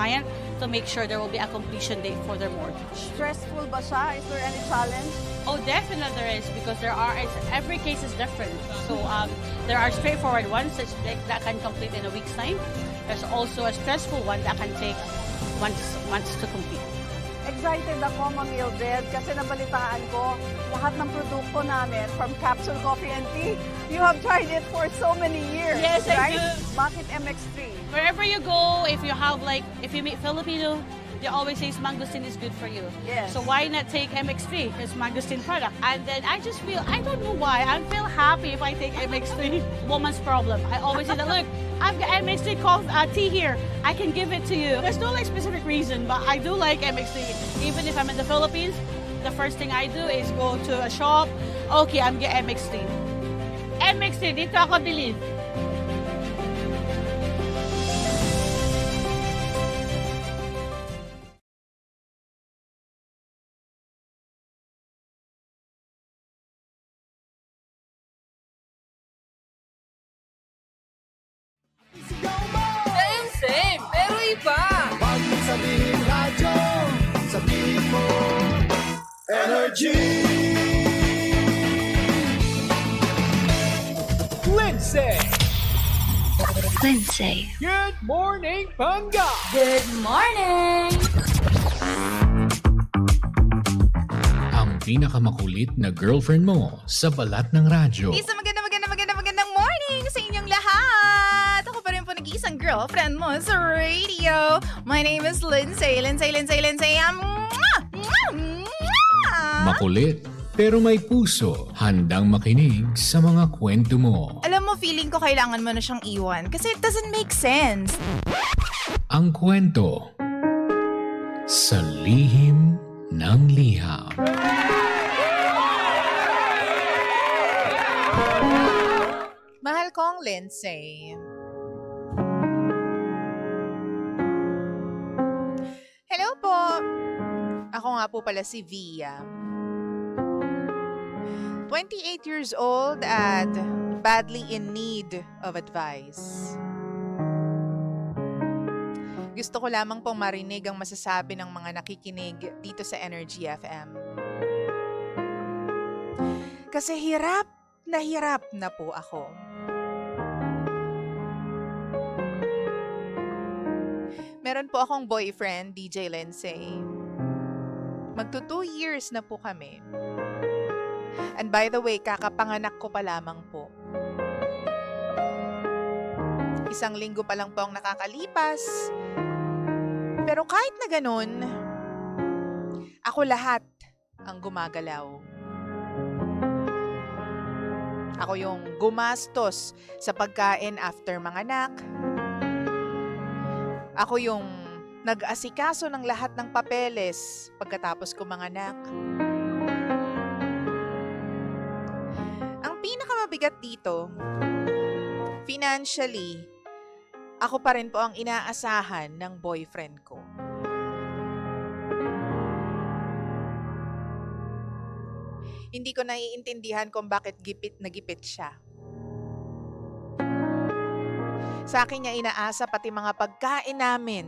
client to make sure there will be a completion date for their mortgage. Stressful ba siya? Is there any challenge? Oh, definitely there is because every case is different. So there are straightforward ones that can complete in a week's time. There's also a stressful one that can take months to complete. Excited ako, Ma'am Mildred, kasi nabalitaan ko lahat ng produkto namin from Capsule Coffee and Tea. You have tried it for so many years, Yes, I right? do. Bakit MX3? Wherever you go, if you meet Filipino, they always say mangosteen is good for you. Yes. So why not take MX3? It's mangosteen product. And then I just feel, I don't know why, I feel happy if I take MX3. Woman's problem. I always say that, look, I've got MX3 tea here. I can give it to you. There's no specific reason, but I do like MX3. Even if I'm in the Philippines, the first thing I do is go to a shop. Okay, I'm getting MX3. MX3, dito ako bilhin. Same, pero iba. Wag mo sabihin radyo, sabihin mo energy. Lindsay. Good morning, Panga. Good morning! Ang pinakamakulit na girlfriend mo sa balat ng radyo. Isang magandang morning sa inyong lahat! Ako pa rin po nag-iisang girlfriend mo sa radio. My name is Lindsay. Makulit, pero may puso. Handang makinig sa mga kwento mo. Alam mo, feeling ko kailangan mo na siyang iwan kasi it doesn't make sense. Ang kwento sa lihim ng liham. Mahal kong Lindsay. Hello po. Ako nga po pala si Via. 28 years old at badly in need of advice. Gusto ko lamang pong marinig ang masasabi ng mga nakikinig dito sa Energy FM. Kasi hirap na po ako. Meron po akong boyfriend, DJ Lindsay. Magto 2 years na po kami. And by the way, kakapanganak ko pa lamang po. 1 linggo pa lang po ang nakakalipas. Pero kahit na ganun, ako lahat ang gumagalaw. Ako yung gumastos sa pagkain after manganak. Ako yung nag-asikaso ng lahat ng papeles pagkatapos ko manganak. Ang pinakamabigat dito, financially, ako pa rin po ang inaasahan ng boyfriend ko. Hindi ko naiintindihan kung bakit gipit na gipit siya. Sa akin niya inaasa pati mga pagkain namin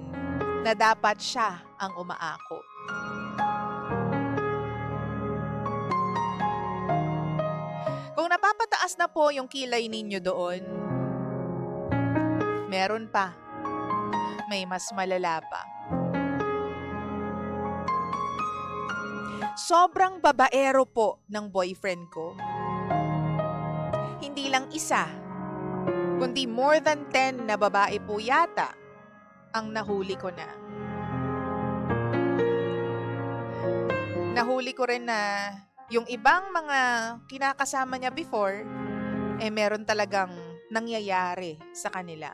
na dapat siya ang umaako. Kung napapataas na po yung kilay ninyo doon, meron pa. May mas malala pa. Sobrang babaero po ng boyfriend ko. Hindi lang isa, kundi more than 10 na babae po yata ang nahuli ko na. Nahuli ko rin na yung ibang mga kinakasama niya before, meron talagang nangyayari sa kanila.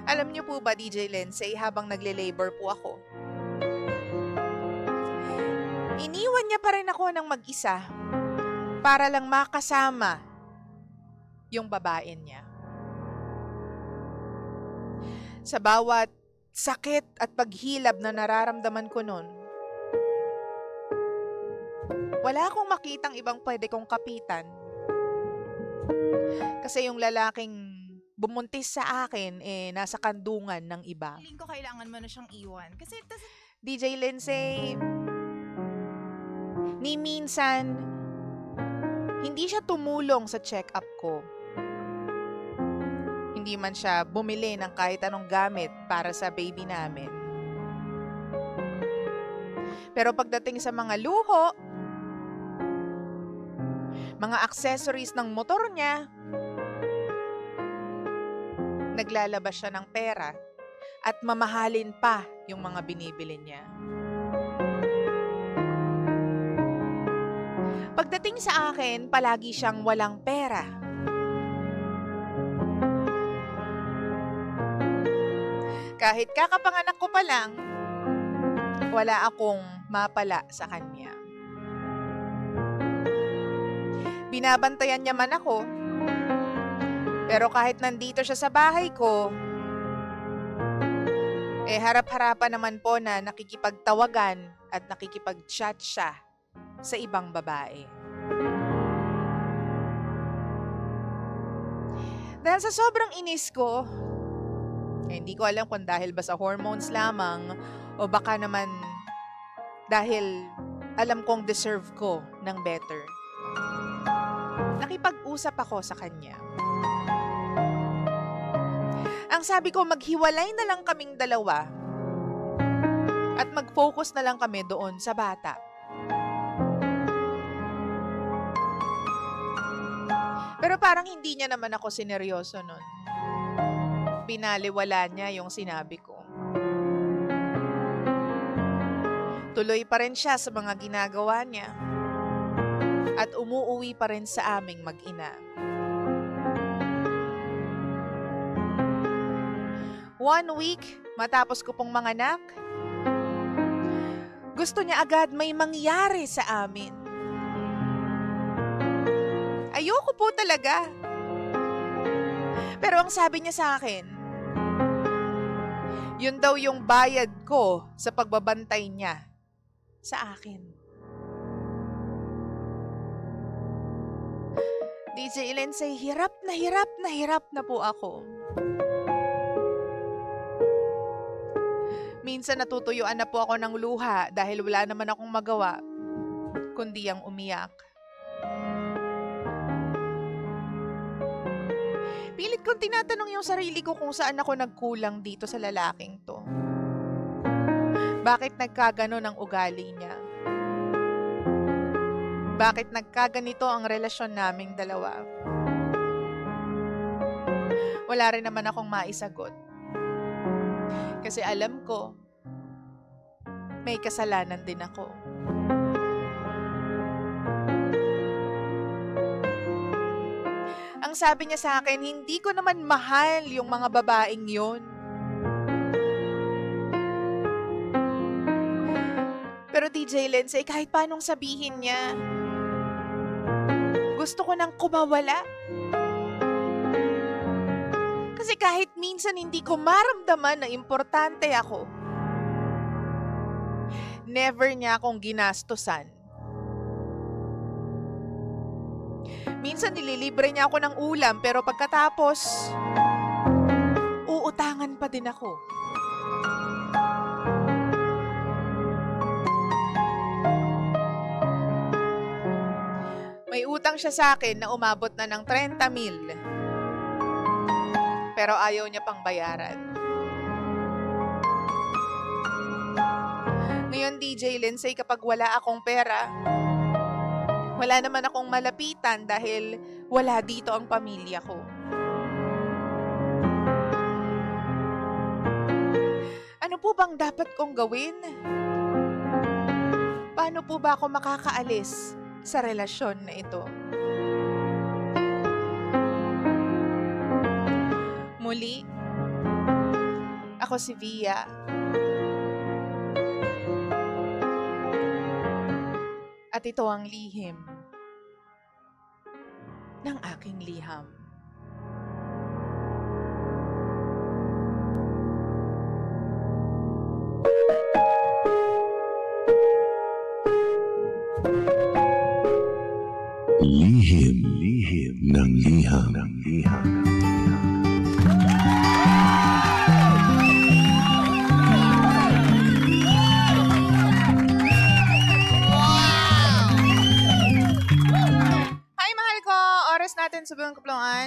Alam niyo po ba, DJ Lindsay, habang nagle-labor po ako, iniwan niya pa rin ako ng mag-isa para lang makasama yung babae niya. Sa bawat sakit at paghilab na nararamdaman ko nun, wala akong makitang ibang pwede kong kapitan. Kasi yung lalaking bumuntis sa akin, nasa kandungan ng iba. Feeling ko kailangan mo na siyang iwan. Kasi it doesn't DJ Lindsay, ni minsan, hindi siya tumulong sa check-up ko. Hindi man siya bumili ng kahit anong gamit para sa baby namin. Pero pagdating sa mga luho, mga accessories ng motor niya, naglalabas siya ng pera at mamahalin pa yung mga binibili niya. Pagdating sa akin, palagi siyang walang pera. Kahit kakapanganak ko pa lang, wala akong mapala sa kanya. Binabantayan niya man ako, pero kahit nandito siya sa bahay ko, harap-harapan naman po na nakikipagtawagan at nakikipag-chat siya sa ibang babae. Dahil sa sobrang inis ko, hindi ko alam kung dahil ba sa hormones lamang o baka naman dahil alam kong deserve ko ng better. Nakipag-usap ako sa kanya. Ang sabi ko, maghiwalay na lang kaming dalawa at mag-focus na lang kami doon sa bata. Pero parang hindi niya naman ako sineryoso nun. Pinaliwala niya yung sinabi ko. Tuloy pa rin siya sa mga ginagawa niya at umuuwi pa rin sa aming mag-ina. 1 week matapos ko pong manganak, gusto niya agad may mangyari sa amin. Ayoko po talaga. Pero ang sabi niya sa akin, yun daw yung bayad ko sa pagbabantay niya sa akin. DJ Lindsay, hirap na po ako. Minsan natutuyuan na po ako ng luha dahil wala naman akong magawa, kundi ang umiyak. Pilit kong tinatanong yung sarili ko kung saan ako nagkulang dito sa lalaking to. Bakit nagkaganon ang ugali niya? Bakit nagkaganito ang relasyon naming dalawa? Wala rin naman akong maisagot. Kasi alam ko, may kasalanan din ako. Ang sabi niya sa akin, hindi ko naman mahal yung mga babaeng yon. Pero DJ Lindsay, kahit paanong sabihin niya, gusto ko nang kumawala. Kasi kahit minsan hindi ko maramdaman na importante ako, never niya akong ginastosan. Minsan nililibre niya ako ng ulam pero pagkatapos, uutangan pa din ako. May utang siya sa akin na umabot na ng 30,000. Pero ayaw niya pang bayaran. Ngayon, DJ Lindsay, kapag wala akong pera, wala naman akong malapitan dahil wala dito ang pamilya ko. Ano po bang dapat kong gawin? Paano po ba ako makakaalis sa relasyon na ito? Muli, ako si Via. At ito ang lihim ng aking liham. Lihim ng liham.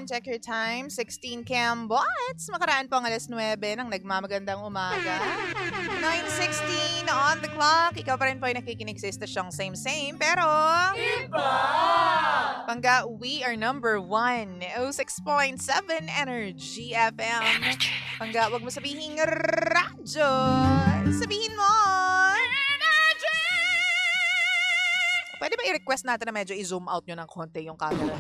everyone. Check your time. 16 Cambots. Makaraan po ang alas 9 ng nagmamagandang umaga. 9:16 on the clock. Ikaw pa rin po ay nakikinig sa istasyong same, pero... Pangga, we are number 1. 06.7 Energy FM. Pangga, wag mo sabihin radyo. Sabihin mo... Pwede ba i-request natin na medyo i-zoom out nyo ng konti yung camera?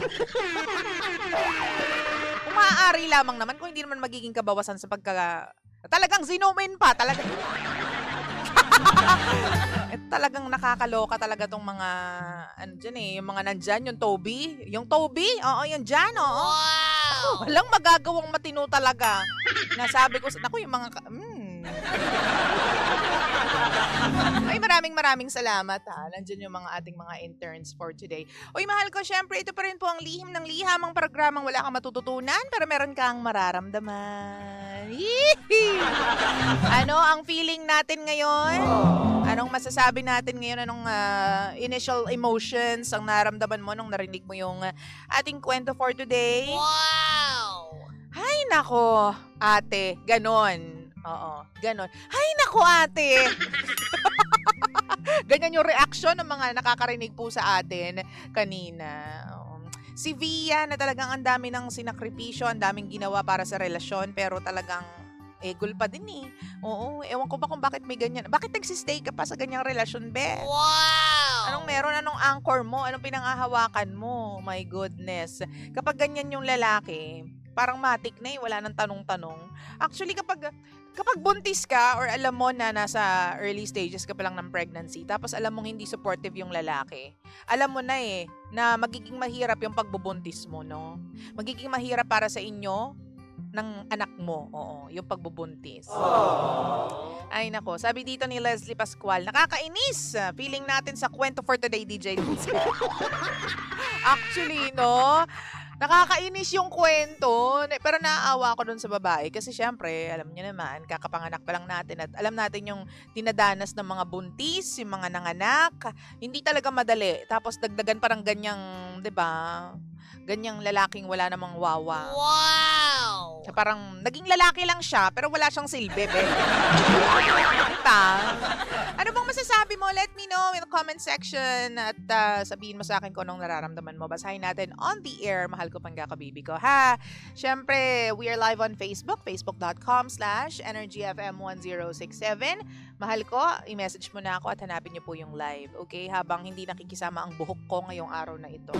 Kung maaari lamang naman, kung hindi naman magiging kabawasan sa talagang zoom in pa, talagang... Talagang nakakaloka talaga tong mga, yung mga nandyan, yung Toby. Yung Toby, oo, yan dyan, oo. Wow! Walang magagawang matino talaga. Nasabi ko, naku, yung mga, Ay, maraming salamat ha. Nandiyan yung mga ating mga interns for today. Uy, mahal ko, syempre, ito pa rin po ang lihim ng lihamang programang wala kang matututunan pero meron kang mararamdaman. Ano ang feeling natin ngayon? Anong masasabi natin ngayon? Anong initial emotions ang naramdaman mo nung narinig mo yung ating kwento for today? Wow! Ay, nako, ate, ganon. Oo, ganon. Ay, nako, ate! Ganyan yung reaction ng mga nakakarinig po sa atin kanina. Si Via na talagang ang dami ng sinakripisyo, ang daming ginawa para sa relasyon, pero talagang egol pa din eh. Oo, ewan ko ba kung bakit may ganyan. Bakit nagsistay ka pa sa ganyang relasyon, be? Wow! Anong meron? Anong anchor mo? Anong pinangahawakan mo? My goodness. Kapag ganyan yung lalaki, parang matik na eh, wala nang tanong-tanong. Actually, kapag buntis ka or alam mo na nasa early stages ka pa lang ng pregnancy, tapos alam mong hindi supportive yung lalaki, alam mo na eh, na magiging mahirap yung pagbubuntis mo, no? Magiging mahirap para sa inyo ng anak mo, oo, yung pagbubuntis. Ay nako, sabi dito ni Leslie Pascual, nakakainis! Feeling natin sa kwento for today, DJ Luis. Actually, no? Nakakainis yung kwento, pero naaawa ako dun sa babae kasi syempre, alam niyo naman, kakapanganak pa lang natin at alam natin yung dinadanas ng mga buntis, yung mga nanganak, hindi talaga madali. Tapos dagdagan parang ganyang, 'di ba? Ganyang lalaking wala namang wawa. Wow! Parang naging lalaki lang siya pero wala siyang silbi, be. Diba? Ano bang masasabi mo? Let me know in the comment section at sabihin mo sa akin kung anong nararamdaman mo. Basahin natin on the air. Mahal ko pang kabibi ko, ha? Siyempre, we are live on Facebook, facebook.com/energyfm1067. Mahal ko, i-message mo na ako at hanapin niyo po yung live, okay? Habang hindi nakikisama ang buhok ko ngayong araw na ito.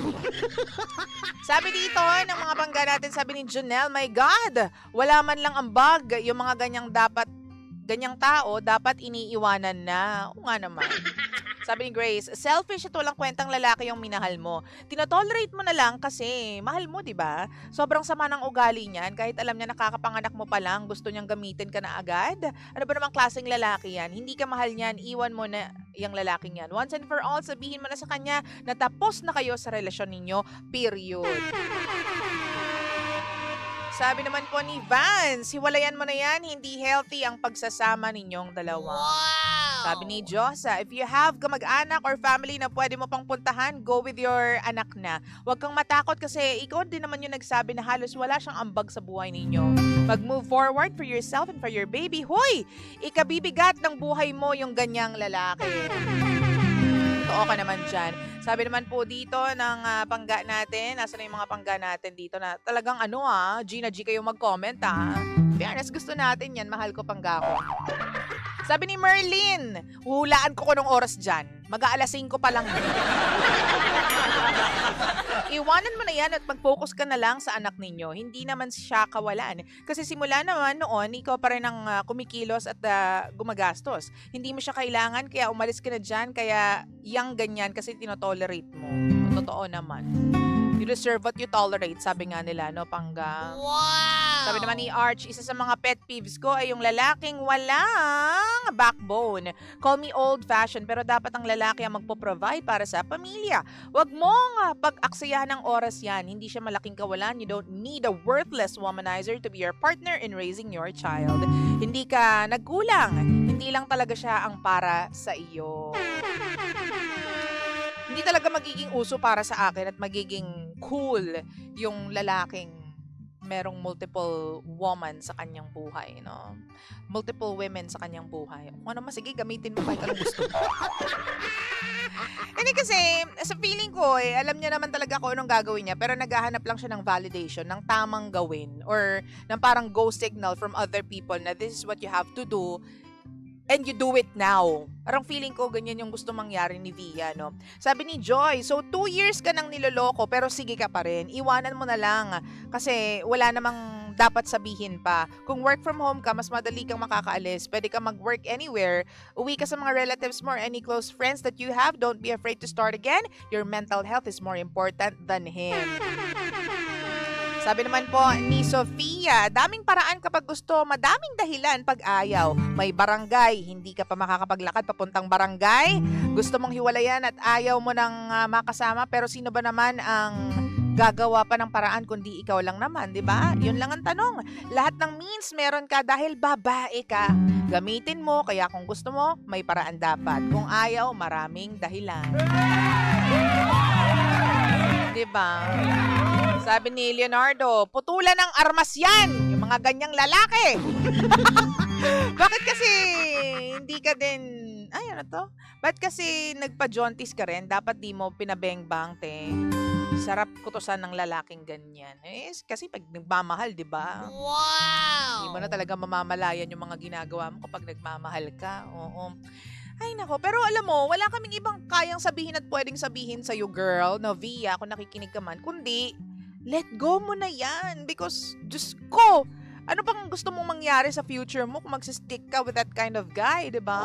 Sabi dito ng mga bangga natin, sabi ni Janelle, my God, wala man lang ambag, yung mga ganyang tao, dapat iniiwanan na. Oo nga naman. Sabi ni Grace, selfish at walang kwentang lalaki yung minahal mo. Tinotolerate mo na lang kasi mahal mo, di ba? Sobrang sama ng ugali niyan. Kahit alam niya nakakapanganak mo pa lang, gusto niyang gamitin ka na agad. Ano ba namang klaseng lalaki yan? Hindi ka mahal niyan, iwan mo na yung lalaking yan. Once and for all, sabihin mo na sa kanya na tapos na kayo sa relasyon ninyo, period. Sabi naman po ni Vance, hiwalayan mo na yan, hindi healthy ang pagsasama ninyong dalawa. Wow! Sabi ni Josa, if you have kamag-anak or family na pwede mo pang puntahan, go with your anak na. Huwag kang matakot kasi ikaw din naman yung nagsabi na halos wala siyang ambag sa buhay ninyo. Mag-move forward for yourself and for your baby. Hoy! Ikabibigat ng buhay mo yung ganyang lalaki. Totoo ka naman dyan. Sabi naman po dito ng pangga natin, nasa na yung mga pangga natin dito na talagang Gina G kayo mag-comment Fairness, gusto natin yan. Mahal ko pangga ko. Sabi ni Merlin, hulaan ko nung oras dyan. Mag-aalas 5 pa lang. Iwanan mo na yan at mag-focus ka na lang sa anak ninyo. Hindi naman siya kawalan. Kasi simula naman noon, ikaw pa rin ang kumikilos at gumagastos. Hindi mo siya kailangan, kaya umalis ka na dyan, kaya yang ganyan kasi tinotolerate mo. Totoo naman. You deserve what you tolerate, sabi nga nila, no, pangga? Wow! Sabi naman ni Arch, isa sa mga pet peeves ko ay yung lalaking walang backbone. Call me old-fashioned, pero dapat ang lalaki ang magpo-provide para sa pamilya. Huwag mong pag-aksayahan ng oras yan. Hindi siya malaking kawalan. You don't need a worthless womanizer to be your partner in raising your child. Hindi ka nagkulang. Hindi lang talaga siya ang para sa iyo. Hindi talaga magiging uso para sa akin at magiging cool yung lalaking merong multiple woman sa kanyang buhay, no? Multiple women sa kanyang buhay. Kung ano mas, sige, gamitin mo kahit anong gusto mo. Hindi kasi, sa feeling ko, alam niya naman talaga kung anong gagawin niya, pero naghahanap lang siya ng validation, ng tamang gawin, or ng parang go signal from other people na this is what you have to do, and you do it now. Parang feeling ko, ganyan yung gusto mangyari ni Via, no? Sabi ni Joy, so 2 years ka nang niloloko, pero sige ka pa rin. Iwanan mo na lang. Kasi wala namang dapat sabihin pa. Kung work from home ka, mas madali kang makakaalis. Pwede ka mag-work anywhere. Uwi ka sa mga relatives mo or any close friends that you have. Don't be afraid to start again. Your mental health is more important than him. Sabi naman po ni Sofia, daming paraan kapag gusto, madaming dahilan pag ayaw. May barangay, hindi ka pa makakapaglakad papuntang barangay. Gusto mong hiwalayan at ayaw mo nang makasama, pero sino ba naman ang gagawa pa ng paraan kundi ikaw lang naman, di ba? Yun lang ang tanong. Lahat ng means meron ka dahil babae ka. Gamitin mo, kaya kung gusto mo, may paraan dapat. Kung ayaw, maraming dahilan. Di ba? Sabi ni Leonardo, putulan ng armas yan, yung mga ganyang lalaki. Bakit kasi hindi ka din, ay ano to? Ba't kasi nagpa-jaunties ka rin? Dapat di mo pinabeng-bang, te. Sarap kutusan ng lalaking ganyan. Kasi pag nagmamahal, di ba? Wow! Hindi mo na talaga mamamalayan yung mga ginagawa mo kapag nagmamahal ka. Oo. Ay nako, pero alam mo, wala kaming ibang kayang sabihin at pwedeng sabihin sa'yo, girl, no, Via, kung nakikinig ka man, kundi, let go mo na yan. Because, Diyos ko, ano pang gusto mong mangyari sa future mo kung magsistick ka with that kind of guy, di ba?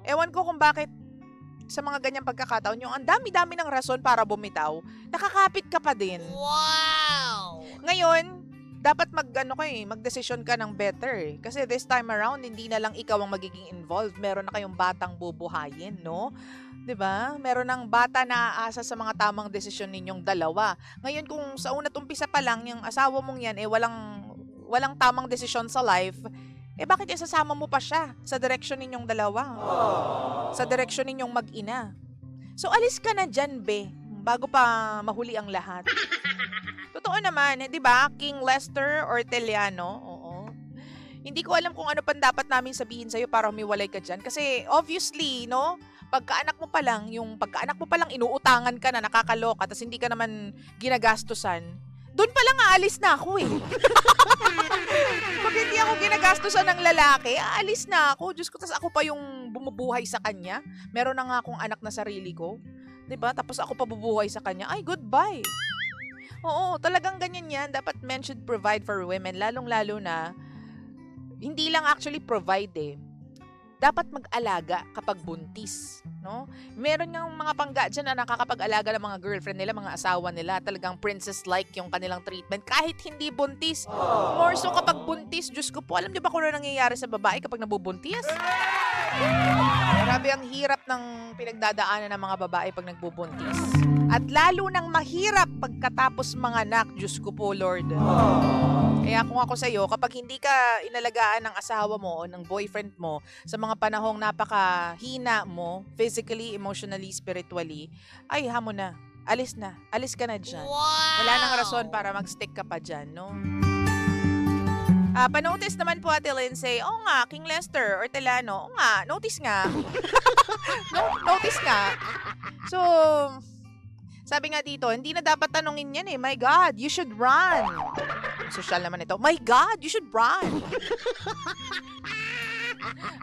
Ewan ko kung bakit sa mga ganyang pagkakataon, yung ang dami-dami ng rason para bumitaw, nakakapit ka pa din. Wow! Ngayon, dapat magdesisyon ka ng better. Kasi this time around, hindi na lang ikaw ang magiging involved. Meron na kayong batang bubuhayin, no? 'Di ba? Meron ng bata na aasa sa mga tamang desisyon ninyong dalawa. Ngayon, kung sa una't umpisa pa lang, yung asawa mong yan, walang tamang desisyon sa life, bakit isasama mo pa siya sa direksyon ninyong dalawa? Sa direksyon ninyong mag-ina. So, alis ka na dyan, be, bago pa mahuli ang lahat. Totoo naman, di ba? King Lester Orteliano, oo. Hindi ko alam kung ano pang dapat namin sabihin sa'yo para humiwalay ka dyan. Kasi, obviously, no? Pagkaanak mo pa lang inuutangan ka na, nakakaloka, tapos hindi ka naman ginagastusan, doon pa lang aalis na ako eh. Pag hindi ako ginagastusan ng lalaki, aalis na ako. Diyos ko, tas ako pa yung bumubuhay sa kanya. Meron na nga akong anak na sarili ko. 'Di ba? Tapos ako pa bubuhay sa kanya. Ay, goodbye. Oo, talagang ganyan yan. Dapat men should provide for women. Lalong-lalo na, hindi lang actually provide eh. Dapat mag-alaga kapag buntis, no? Meron yung mga pangga dyan na nakakapag-alaga ng mga girlfriend nila, mga asawa nila, talagang princess-like yung kanilang treatment kahit hindi buntis. More so kapag buntis, Diyos ko po, alam niyo ba kung ano nangyayari sa babae kapag nabubuntis? Grabe ang hirap ng pinagdadaanan ng mga babae pag nagbubuntis. At lalo nang mahirap pagkatapos mga anak, Diyos ko po, Lord. Kaya kung ako sa'yo, kapag hindi ka inalagaan ng asawa mo o ng boyfriend mo sa mga panahong napakahina mo, physically, emotionally, spiritually, ay, hamon na. Alis na. Alis ka na dyan. Wow! Wala nang rason para mag-stick ka pa dyan, no? Pa-notice naman po, Ate Lindsay, oo nga, King Lester, Ortelano, oo nga, notice nga. Notice nga. So, sabi nga dito, hindi na dapat tanungin yan eh. My God, you should run. Social naman ito. My God, you should run.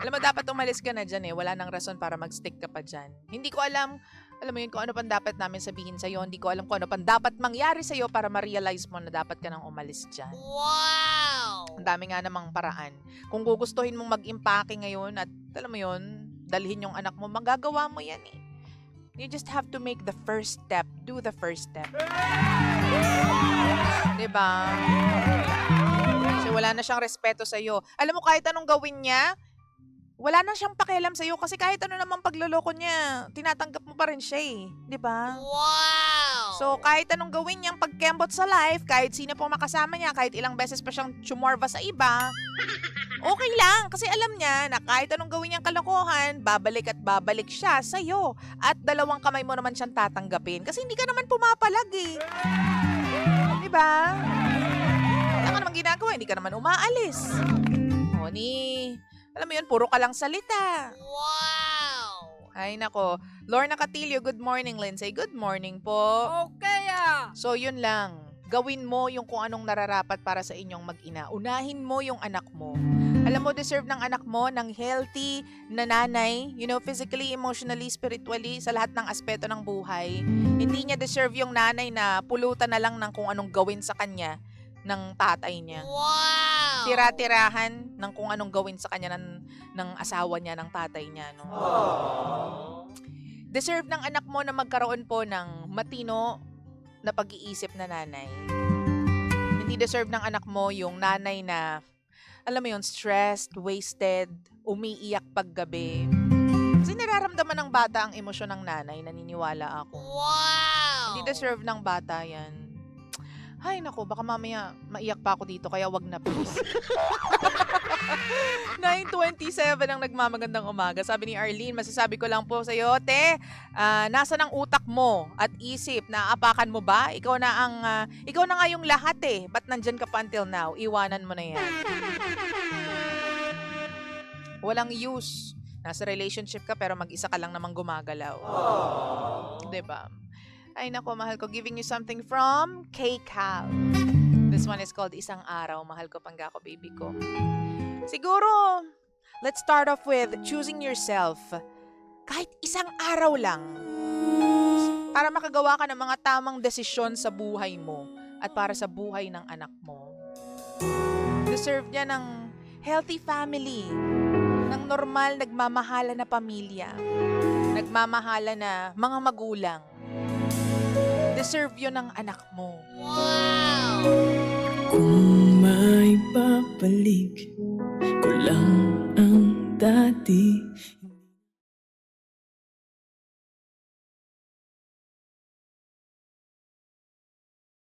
Alam mo, dapat umalis ka na dyan eh. Wala nang rason para mag-stick ka pa dyan. Hindi ko alam mo yun, kung ano pang dapat namin sabihin sa'yo. Hindi ko alam kung ano pang dapat mangyari sa'yo para ma-realize mo na dapat ka nang umalis dyan. Wow! Ang dami nga namang paraan. Kung gugustuhin mong mag-impake ngayon at alam mo yun, dalhin yung anak mo, magagawa mo yan eh. You just have to make the first step. Do the first step. Diba? Kasi wala na siyang respeto sa'yo. Alam mo, kahit anong gawin niya, wala na siyang pakialam sa'yo kasi kahit ano namang pagloloko niya, tinatanggap mo pa rin siya eh. Diba? Wow! So, kahit anong gawin niyang pagkembot sa life, kahit sino pong makasama niya, kahit ilang beses pa siyang chumorva sa iba, okay lang. Kasi alam niya na kahit anong gawin niyang kalokohan, babalik at babalik siya sa'yo. At dalawang kamay mo naman siyang tatanggapin. Kasi hindi ka naman pumapalag eh. Diba? ka naman ginagawa? Hindi ka naman umaalis. O alam mo yun, puro ka lang salita. Wow! Ay nako. Lorna Catillo, good morning. Lindsay, good morning po. Okay So yun lang. Gawin mo yung kung anong nararapat para sa inyong mag-ina. Unahin mo yung anak mo. Alam mo, deserve ng anak mo ng healthy na nanay, physically, emotionally, spiritually, sa lahat ng aspeto ng buhay. Hindi niya deserve yung nanay na pulutan na lang ng kung anong gawin sa kanya ng tatay niya. Wow! Tira-tirahan ng kung anong gawin sa kanya ng asawa niya, ng tatay niya. No? Deserve ng anak mo na magkaroon po ng matino na pag-iisip na nanay. Hindi deserve ng anak mo yung nanay na, alam mo yun, stressed, wasted, umiiyak paggabi. Kasi nararamdaman ng bata ang emosyon ng nanay, naniniwala ako. Wow! Hindi deserve ng bata yan. Ay, naku, baka mamaya maiyak pa ako dito, kaya wag na please. 9:27 ang nagmamagandang umaga. Sabi ni Arlene, masasabi ko lang po sa iyo, te, nasa ng utak mo at isip, naapakan mo ba? Ikaw na nga yung lahat eh. Ba't nandyan ka pa until now? Iwanan mo na yan. Walang use. Nasa relationship ka pero mag-isa ka lang namang gumagalaw. Diba? Ay nako, mahal ko. Giving you something from K-Cal. This one is called Isang Araw. Mahal ko, pangga ko, baby ko. Siguro, let's start off with choosing yourself. Kahit isang araw lang. Para makagawa ka ng mga tamang desisyon sa buhay mo at para sa buhay ng anak mo. Deserve niya ng healthy family. Ng normal, nagmamahala na pamilya. Nagmamahala na mga magulang. Deserve yun ng anak mo. Kung may babalik